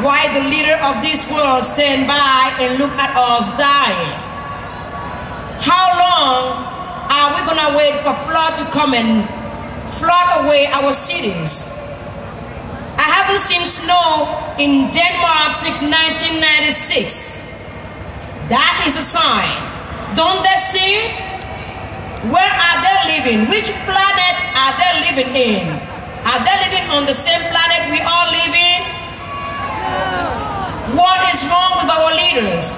why the leader of this world stand by and look at us dying. How long are we gonna wait for flood to come and flood away our cities? I haven't seen snow in Denmark since 1996. That is a sign. Don't they see it? Where are they living? Which planet are they living in? Are they living on the same planet we all live in? What is wrong with our leaders?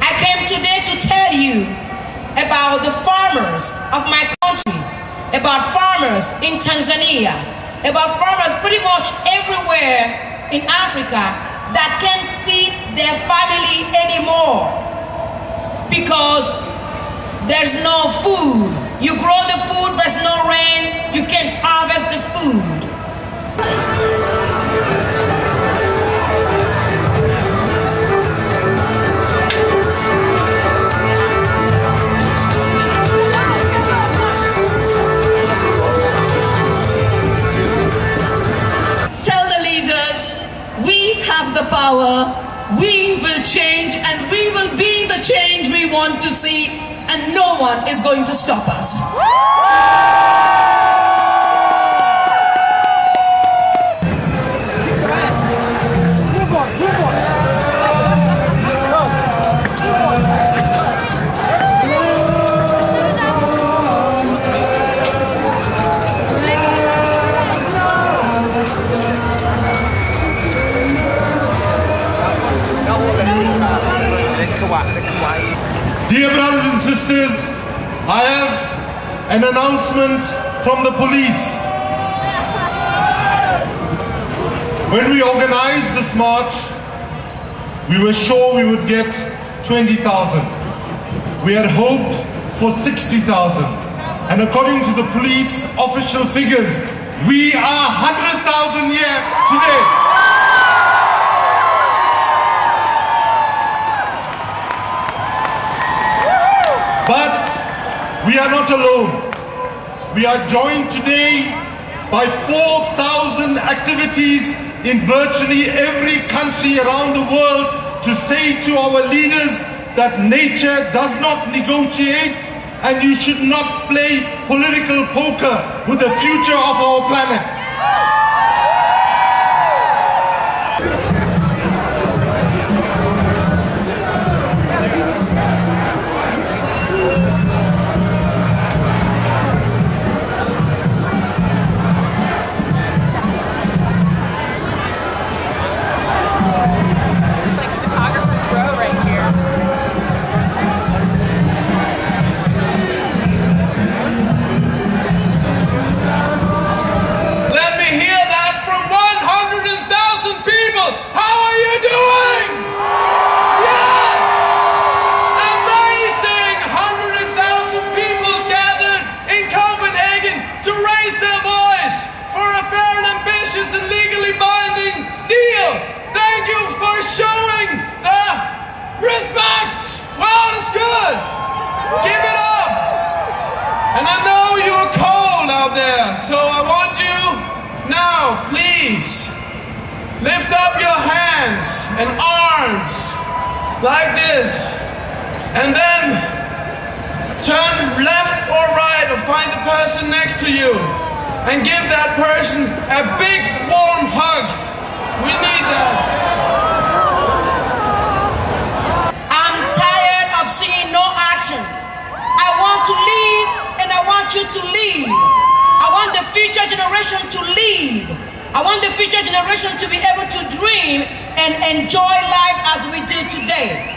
I came today to tell you about the farmers of my country, about farmers in Tanzania, about farmers pretty much everywhere in Africa that can't feed their family anymore because there's no food. You grow the food, there's no rain, you can't harvest the food. Tell the leaders, we have the power, we will change, and we will be the change we want to see, and no one is going to stop us. Dear brothers and sisters, I have an announcement from the police. When we organized this march, we were sure we would get 20,000. We had hoped for 60,000. And according to the police official figures, we are 100,000 here today. But we are not alone. We are joined today by 4,000 activities in virtually every country around the world to say to our leaders that nature does not negotiate and you should not play political poker with the future of our planet. So I want you now, please, lift up your hands and arms like this, and then turn left or right or find the person next to you and give that person a big warm hug. We need that. I'm tired of seeing no action. I want to leave and I want you to leave. I want the future generation to leave. I want the future generation to be able to dream and enjoy life as we did today.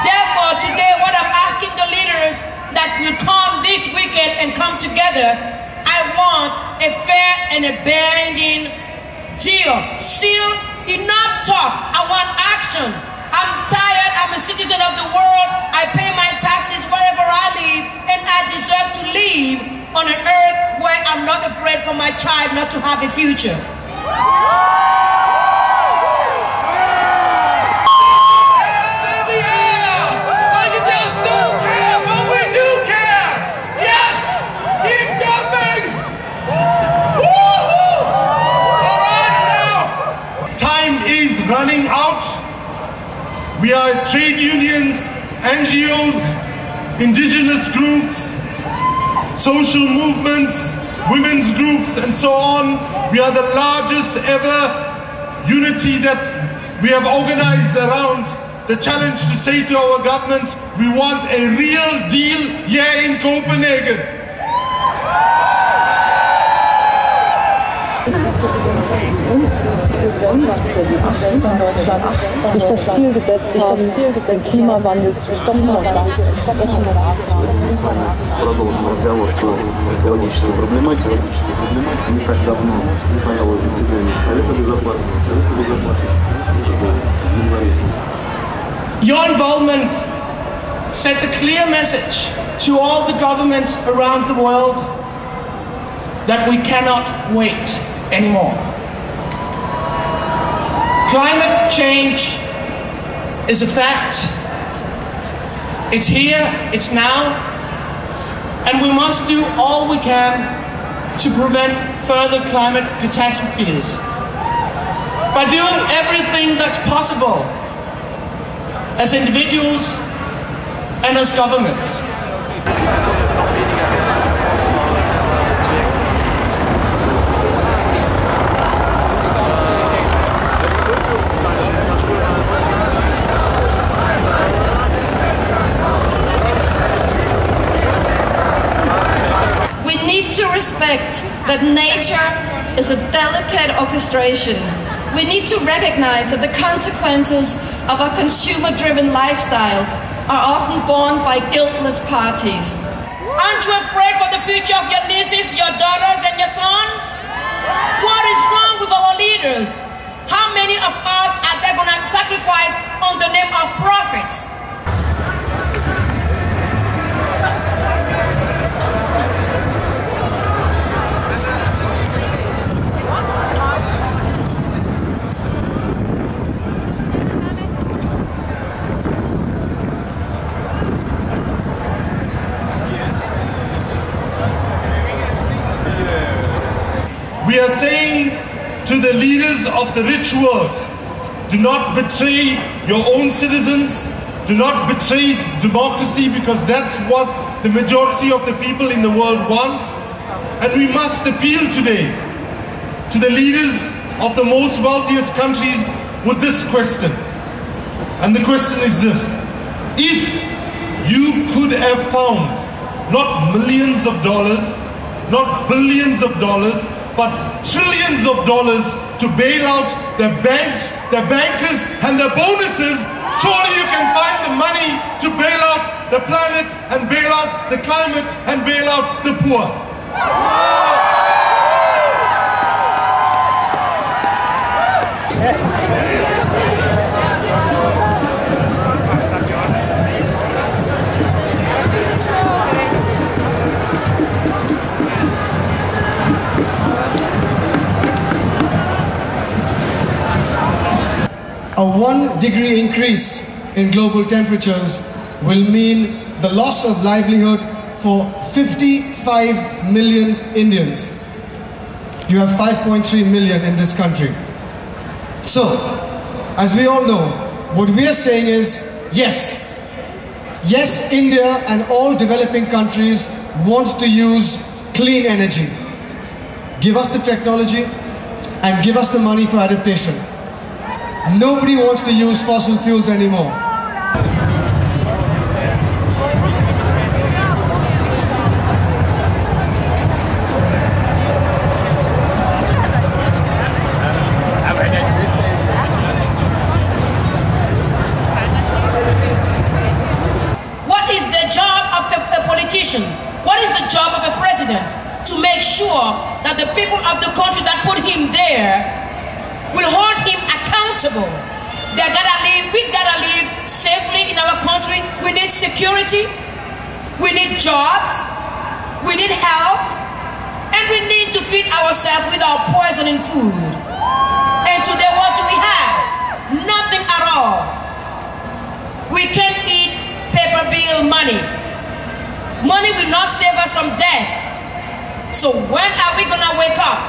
Therefore, today what I'm asking the leaders that will come this weekend and come together, I want a fair and a binding deal. Still, enough talk. I want action. I'm tired. I'm a citizen of the world. I pay my taxes wherever I live, and I deserve to live on an earth where I'm not afraid for my child not to have a future. Hands in the air! Like you just don't care, but we do care! Yes! Keep jumping! Woo-hoo! All right now! Time is running out. We are trade unions, NGOs, indigenous groups, social movements, women's groups, and so on. We are the largest ever unity that we have organized around the challenge to say to our governments, we want a real deal here in Copenhagen. Sich das Ziel gesetzt haben, den Klimawandel zu stoppen und Your involvement sends a clear message to all the governments around the world that we cannot wait anymore. Climate change is a fact. It's here, it's now, and we must do all we can to prevent further climate catastrophes by doing everything that's possible as individuals and as governments. We need to respect that nature is a delicate orchestration. We need to recognize that the consequences of our consumer-driven lifestyles are often borne by guiltless parties. Aren't you afraid for the future of your nieces, your daughters, and your sons? What is wrong with our leaders? How many of us are they going to sacrifice on the name of profits? We are saying to the leaders of the rich world, do not betray your own citizens, do not betray democracy, because that's what the majority of the people in the world want. And we must appeal today to the leaders of the most wealthiest countries with this question. And the question is this: if you could have found not millions of dollars, not billions of dollars, but trillions of dollars to bail out the banks, the bankers, and the bonuses, surely you can find the money to bail out the planet and bail out the climate and bail out the poor. A 1 degree increase in global temperatures will mean the loss of livelihood for 55 million Indians. You have 5.3 million in this country. So, as we all know, what we are saying is, yes, India and all developing countries want to use clean energy. Give us the technology and give us the money for adaptation. Nobody wants to use fossil fuels anymore. What is the job of a politician? What is the job of a president? To make sure that the people of the country that put him there will hold him accountable. We gotta live safely in our country. We need security, we need jobs, we need health, and we need to feed ourselves without poisoning food. And today what do we have? Nothing at all. We can't eat paper bill money. Money will not save us from death. So when are we gonna wake up?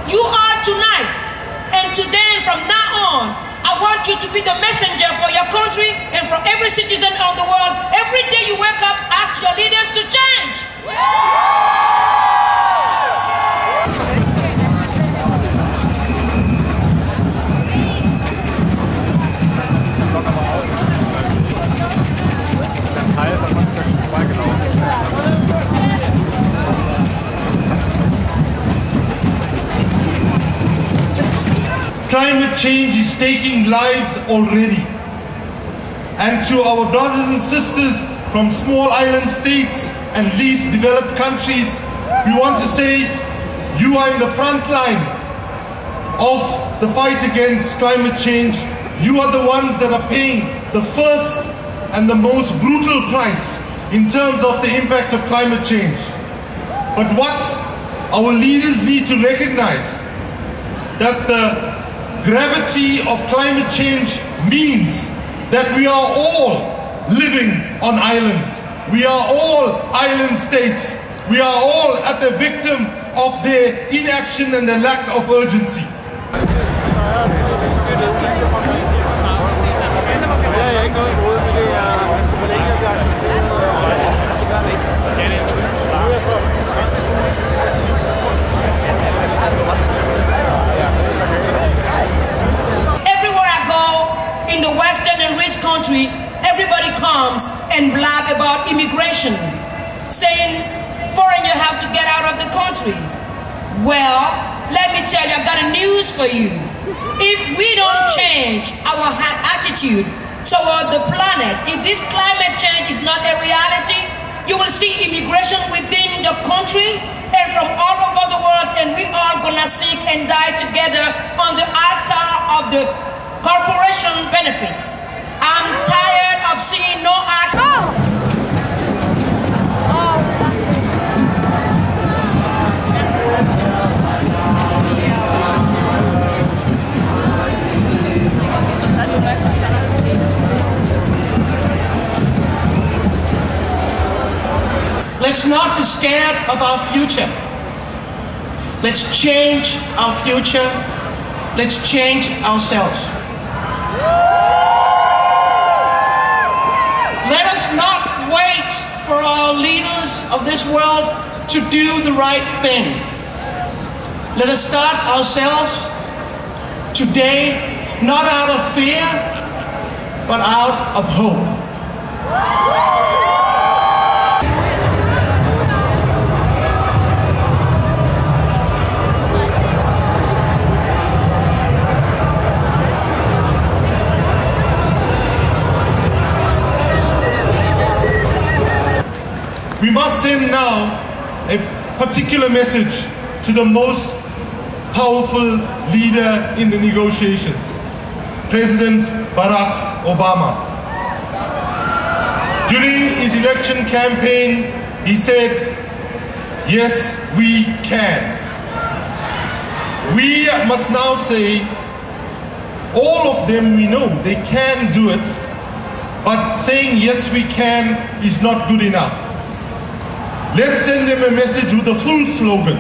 You are tonight. And today, from now on, I want you to be the messenger for your country and for every citizen of the world. Every day you wake up, ask your leaders to change. Climate change is taking lives already. And to our brothers and sisters from small island states and least developed countries, we want to say you are in the front line of the fight against climate change. You are the ones that are paying the first and the most brutal price in terms of the impact of climate change. But what our leaders need to recognize, that the gravity of climate change means that we are all living on islands. We are all island states. We are all at the victim of their inaction and their lack of urgency. In the Western and rich country, everybody comes and blab about immigration, saying foreigners have to get out of the countries. Well, let me tell you, I got a news for you. If we don't change our attitude toward the planet, if this climate change is not a reality, you will see immigration within the country and from all over the world, and we all gonna seek and die together on the altar of the corporation benefits. I'm tired of seeing no action. Let's not be scared of our future. Let's change our future. Let's change ourselves. Let us not wait for our leaders of this world to do the right thing. Let us start ourselves today, not out of fear, but out of hope. We must send now a particular message to the most powerful leader in the negotiations, President Barack Obama. During his election campaign, he said, yes, we can. We must now say, all of them we know, they can do it, but saying yes, we can is not good enough. Let's send them a message with the full slogan,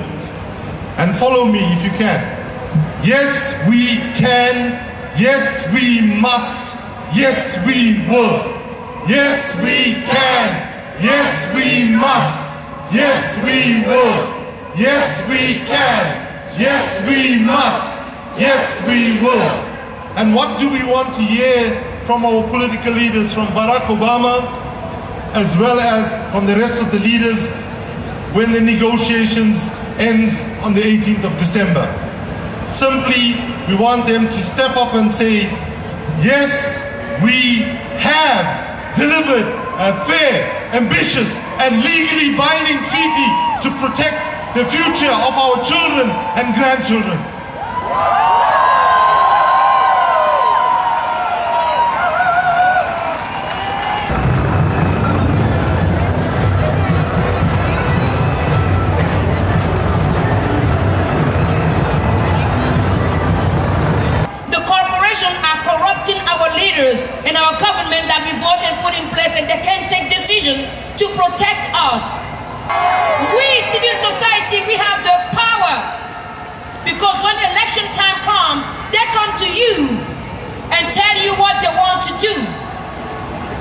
and follow me if you can. Yes, we can. Yes, we must. Yes, we will. Yes, we can. Yes, we must. Yes, we will. Yes, we can. Yes, we must. Yes, we will. And what do we want to hear from our political leaders, from Barack Obama, as well as from the rest of the leaders when the negotiations ends on the 18th of December? Simply, we want them to step up and say, yes, we have delivered a fair, ambitious, and legally binding treaty to protect the future of our children and grandchildren. And our government that we vote and put in place, and they can't take decision to protect us. We, civil society, we have the power, because when election time comes, they come to you and tell you you what they want to do.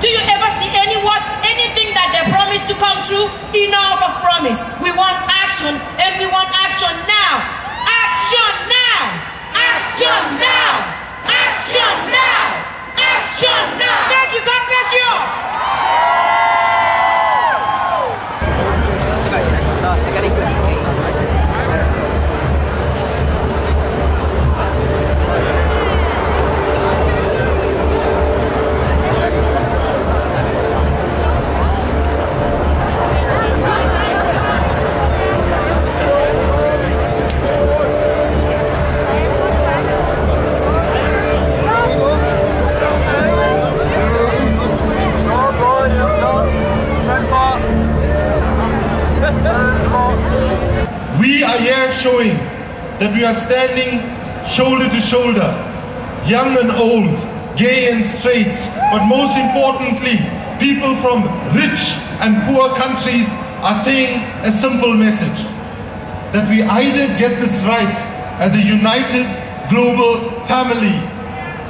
Do you ever see anything that they promise to come true? Enough of promise. We want action, and we want action now. Action now! Action now! Action now! Action now! Thank you. God bless you all. We are here showing that we are standing shoulder to shoulder, young and old, gay and straight, but most importantly, people from rich and poor countries are saying a simple message, that we either get this right as a united global family,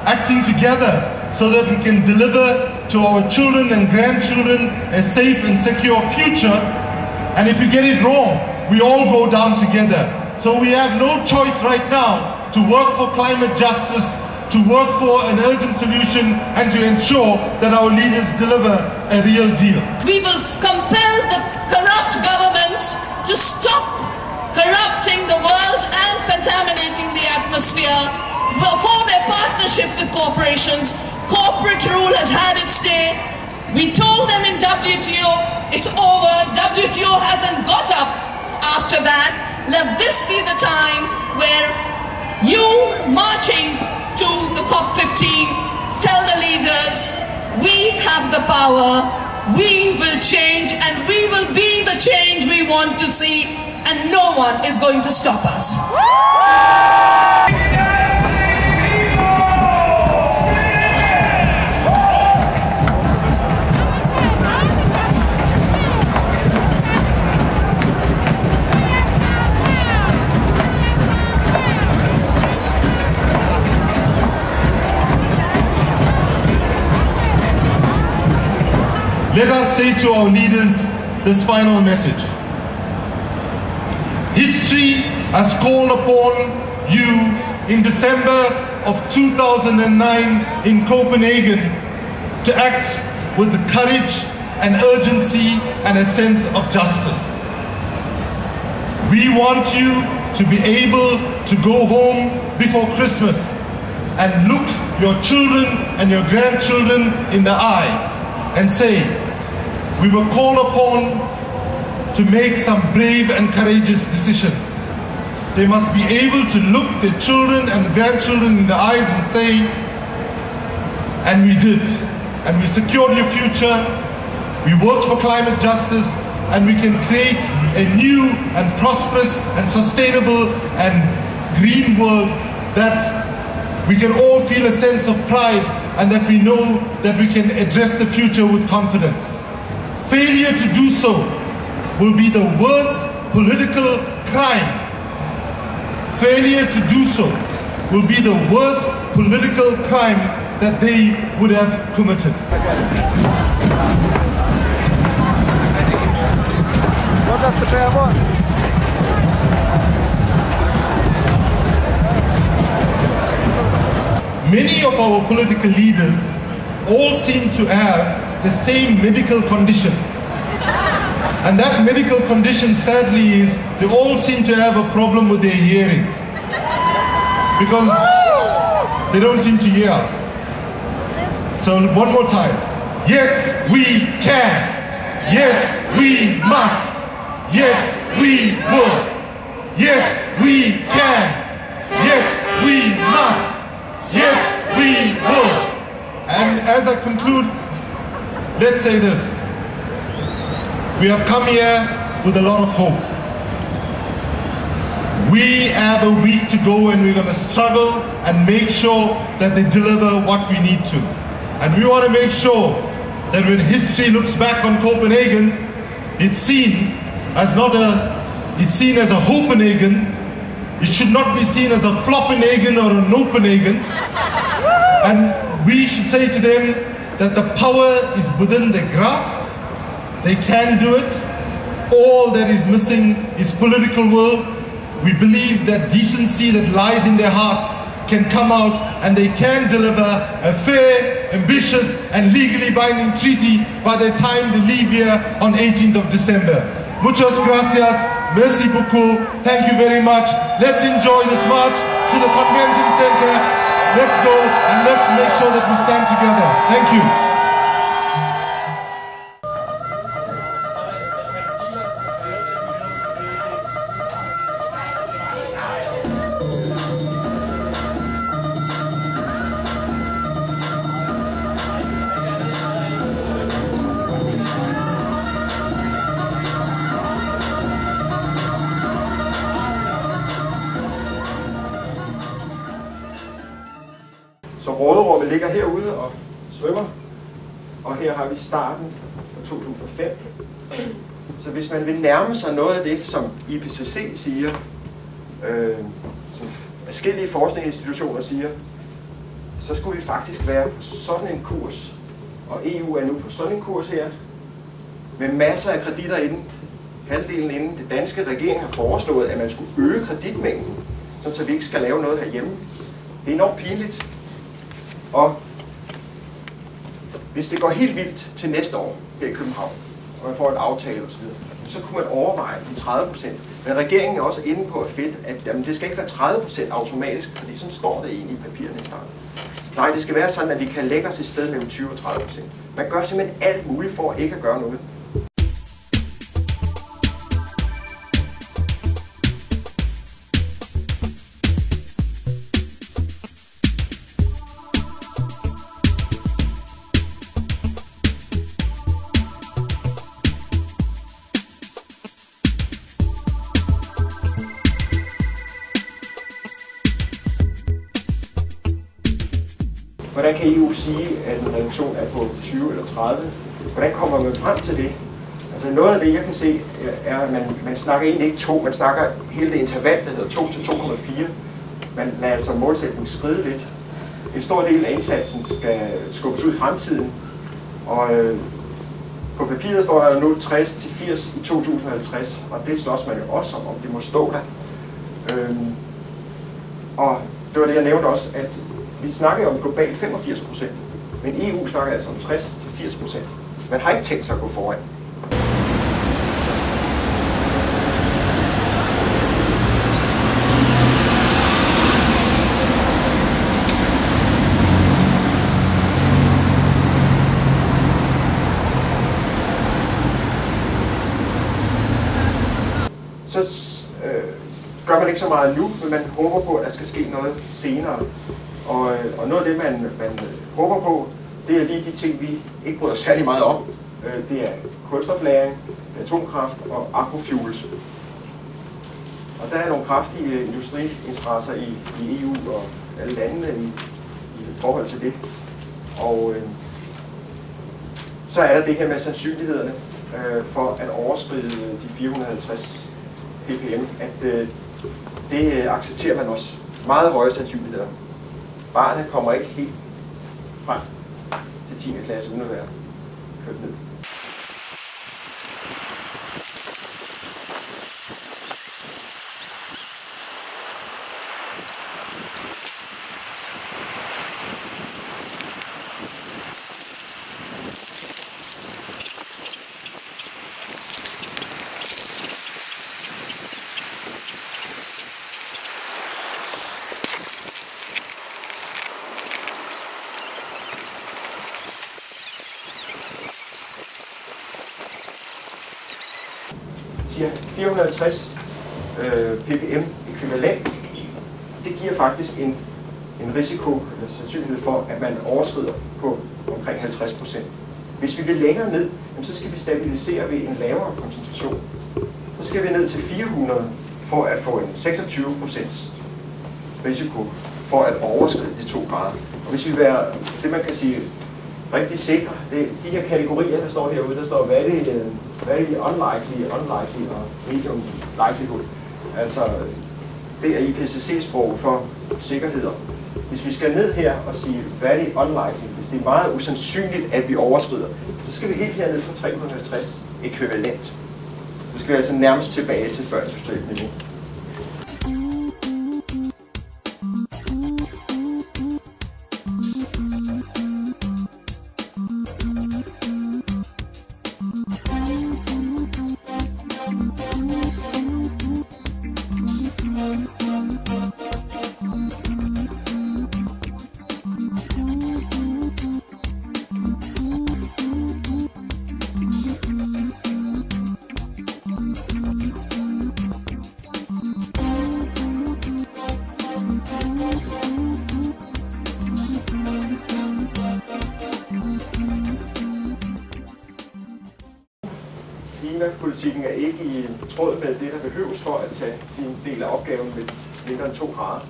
acting together so that we can deliver to our children and grandchildren a safe and secure future, and if we get it wrong, we all go down together. So we have no choice right now to work for climate justice, to work for an urgent solution, and to ensure that our leaders deliver a real deal. We will compel the corrupt governments to stop corrupting the world and contaminating the atmosphere for their partnership with corporations. Corporate rule has had its day. We told them in WTO, it's over. WTO hasn't got up after that. Let this be the time where you, marching to the COP15, tell the leaders, we have the power, we will change, and we will be the change we want to see, and no one is going to stop us. Let us say to our leaders this final message. History has called upon you in December of 2009 in Copenhagen to act with the courage and urgency and a sense of justice. We want you to be able to go home before Christmas and look your children and your grandchildren in the eye and say, we were called upon to make some brave and courageous decisions. They must be able to look their children and the grandchildren in the eyes and say, and we did, and we secured your future, we worked for climate justice, and we can create a new and prosperous and sustainable and green world that we can all feel a sense of pride and that we know that we can address the future with confidence. Failure to do so will be the worst political crime. Failure to do so will be the worst political crime that they would have committed. What does the bear want? Many of our political leaders all seem to have the same medical condition. And that medical condition, sadly, is they all seem to have a problem with their hearing. Because they don't seem to hear us. So one more time. Yes, we can. Yes, we must. Yes, we will. Yes, we can. Yes, we must. Yes, we will. And as I conclude, let's say this. We have come here with a lot of hope. We have a week to go and we're going to struggle and make sure that they deliver what we need to. And we want to make sure that when history looks back on Copenhagen, it's seen as a Hopenhagen. It should not be seen as a Floppenhagen or a Nopenhagen. And we should say to them that the power is within their grasp. They can do it. All that is missing is political will. We believe that decency that lies in their hearts can come out and they can deliver a fair, ambitious and legally binding treaty by the time they leave here on 18th of December. Muchas gracias, merci beaucoup, thank you very much. Let's enjoy this march to the convention center. Let's go and let's make sure that we stand together. Thank you. Så råderummet ligger herude og svømmer, og her har vi starten fra 2005. Så hvis man vil nærme sig noget af det, som IPCC siger, som forskellige forskningsinstitutioner siger, så skulle vi faktisk være på sådan en kurs. Og EU er nu på sådan en kurs her, med masser af kreditter inden. Halvdelen inden det danske regering har foreslået, at man skulle øge kreditmængden, så vi ikke skal lave noget herhjemme. Det er enormt pinligt. Og hvis det går helt vildt til næste år her i København, og man får en aftale osv., så kunne man overveje de 30%. Men regeringen er også inde på at jamen, det skal ikke være 30% automatisk, fordi sådan står det egentlig i papirerne i starten. Nej, det skal være sådan, at vi kan lægge os et sted mellem 20 og 30%. Man gør simpelthen alt muligt for ikke at gøre noget. Hvordan kan EU sige, at en reduktion er på 20 eller 30? Hvordan kommer man frem til det? Altså noget af det, jeg kan se, er, at man snakker egentlig ikke 2, man snakker hele det interval, der hedder 2 til 2,4. Man lader altså målsætningen skride lidt. En stor del af indsatsen skal skubbes ud i fremtiden, og på papiret står der nu 60 til 80 i 2050, og det slås man jo også om det må stå der. Og det var det, jeg nævnte også, at vi snakker om globalt 85%, men EU snakker altså om 60-80%. Man har ikke tænkt sig at gå foran. Så gør man ikke så meget nu, men man håber på, at der skal ske noget senere. Og noget af det, man håber på, det er lige de ting, vi ikke bryder særlig meget om. Det er kulstoflagring, atomkraft og agrofuels. Og der er nogle kraftige industriinteresser i EU og alle landene i forhold til det. Og så er der det her med sandsynlighederne for at overskride de 450 ppm, at det accepterer man også. Meget høje sandsynligheder. Barnet kommer ikke helt frem til 10. klasse uden at være kørt ned. Siger 450 ppm ekvivalent, det giver faktisk en risiko eller sandsynlighed for, at man overskrider på omkring 50%. Hvis vi vil længere ned, så skal vi stabilisere ved en lavere koncentration. Så skal vi ned til 400 for at få en 26% risiko for at overskride de 2 grader. Og hvis vi vil være det, man kan sige, rigtig sikre, det er de her kategorier, der står herude, der står very unlikely og medium likelihood. Altså, det er IPCC-sprog for sikkerheder. Hvis vi skal ned her og sige very unlikely, hvis det er meget usandsynligt, at vi overskrider, så skal vi helt herned på 350 ekvivalent. Så skal vi altså nærmest tilbage til før industrielt niveau. Klimapolitikken er ikke i tråd med det, der behøves for at tage sin del af opgaven med mindre end 2 grader.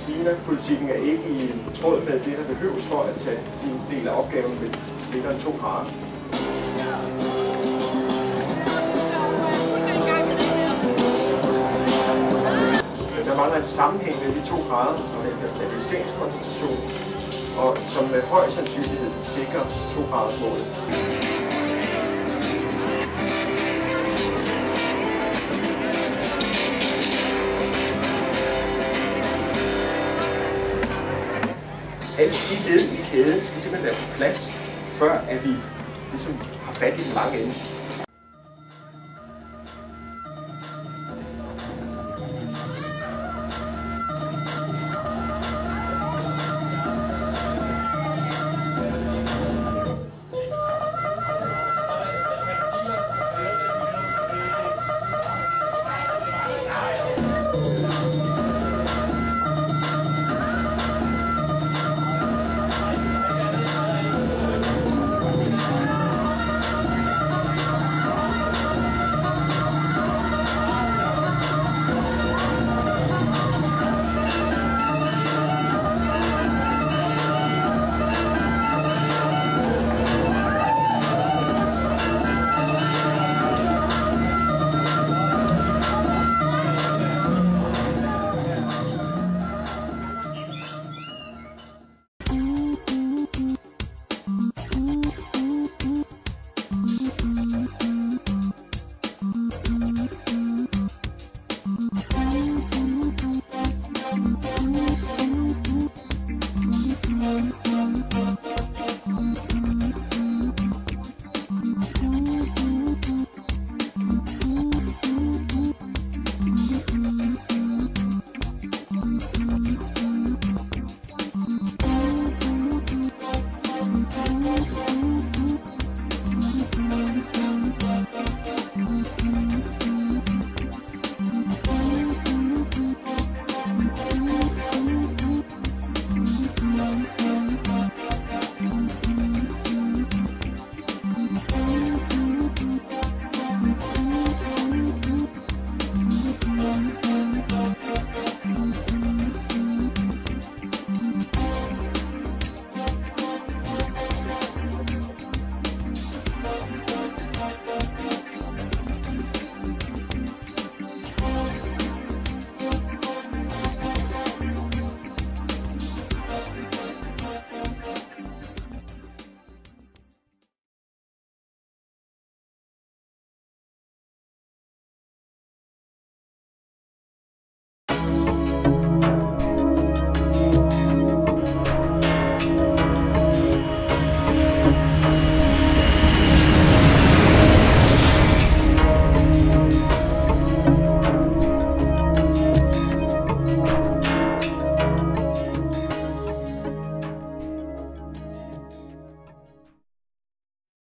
Klimapolitikken er ikke i tråd med det, der behøves for at tage sin del af opgaven med mindre end 2 grader. Der mangler en sammenhæng mellem de 2 grader og den her stabiliseringskoncentration, og som med høj sandsynlighed sikrer 2 graders målet. Alle de led i kæden skal simpelthen være på plads, før at vi ligesom har fat i den lange ende.